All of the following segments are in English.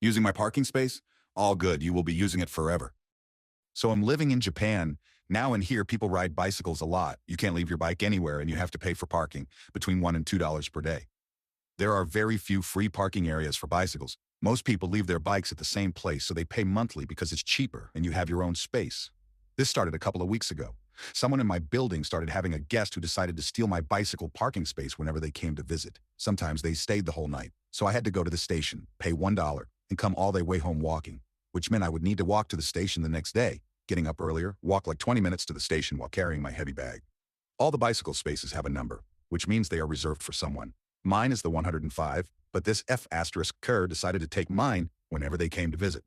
Using my parking space? All good, you will be using it forever. So I'm living in Japan. Now and here people ride bicycles a lot. You can't leave your bike anywhere and you have to pay for parking, between $1 and $2 per day. There are very few free parking areas for bicycles. Most people leave their bikes at the same place, so they pay monthly because it's cheaper and you have your own space. This started a couple of weeks ago. Someone in my building started having a guest who decided to steal my bicycle parking space whenever they came to visit. Sometimes they stayed the whole night, so I had to go to the station, pay $1, and come all the way home walking, which meant I would need to walk to the station the next day, getting up earlier, walk like 20 minutes to the station while carrying my heavy bag. All the bicycle spaces have a number, which means they are reserved for someone. Mine is the 105, but this F***er decided to take mine whenever they came to visit.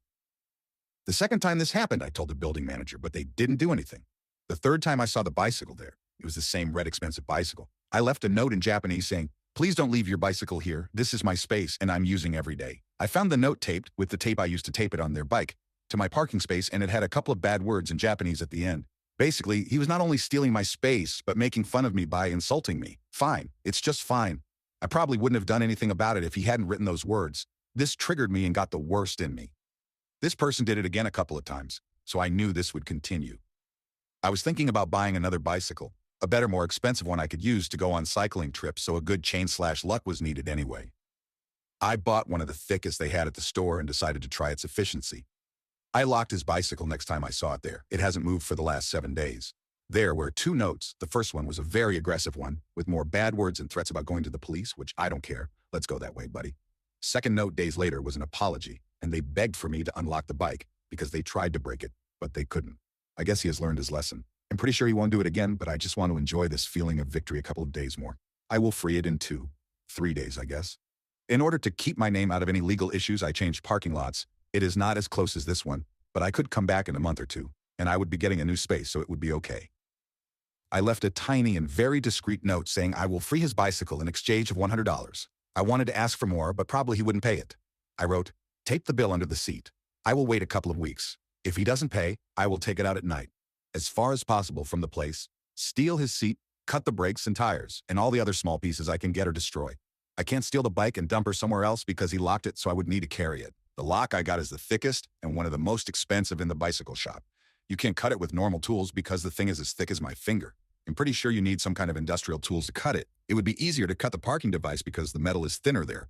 The second time this happened, I told the building manager, but they didn't do anything. The third time I saw the bicycle there, it was the same red expensive bicycle. I left a note in Japanese saying, "Please don't leave your bicycle here. This is my space and I'm using every day." I found the note taped with the tape I used to tape it on their bike to my parking space, and it had a couple of bad words in Japanese at the end. Basically, he was not only stealing my space, but making fun of me by insulting me. Fine. It's just fine. I probably wouldn't have done anything about it if he hadn't written those words. This triggered me and got the worst in me. This person did it again a couple of times, so I knew this would continue. I was thinking about buying another bicycle, a better, more expensive one I could use to go on cycling trips, so a good chain/luck was needed anyway. I bought one of the thickest they had at the store and decided to try its efficiency. I locked his bicycle next time I saw it there. It hasn't moved for the last 7 days. There were 2 notes. The first one was a very aggressive one, with more bad words and threats about going to the police, which I don't care. Let's go that way, buddy. Second note days later was an apology, and they begged for me to unlock the bike because they tried to break it, but they couldn't. I guess he has learned his lesson. I'm pretty sure he won't do it again, but I just want to enjoy this feeling of victory a couple of days more. I will free it in 3 days, I guess. In order to keep my name out of any legal issues, I changed parking lots. It is not as close as this one, but I could come back in a month or 2, and I would be getting a new space, so it would be okay. I left a tiny and very discreet note saying I will free his bicycle in exchange of $100. I wanted to ask for more, but probably he wouldn't pay it. I wrote, "Tape the bill under the seat. I will wait a couple of weeks. If he doesn't pay, I will take it out at night, as far as possible from the place, steal his seat, cut the brakes and tires, and all the other small pieces I can get or destroy. I can't steal the bike and dump her somewhere else because he locked it, so I would need to carry it. The lock I got is the thickest and one of the most expensive in the bicycle shop. You can't cut it with normal tools because the thing is as thick as my finger. I'm pretty sure you need some kind of industrial tools to cut it. It would be easier to cut the parking device because the metal is thinner there,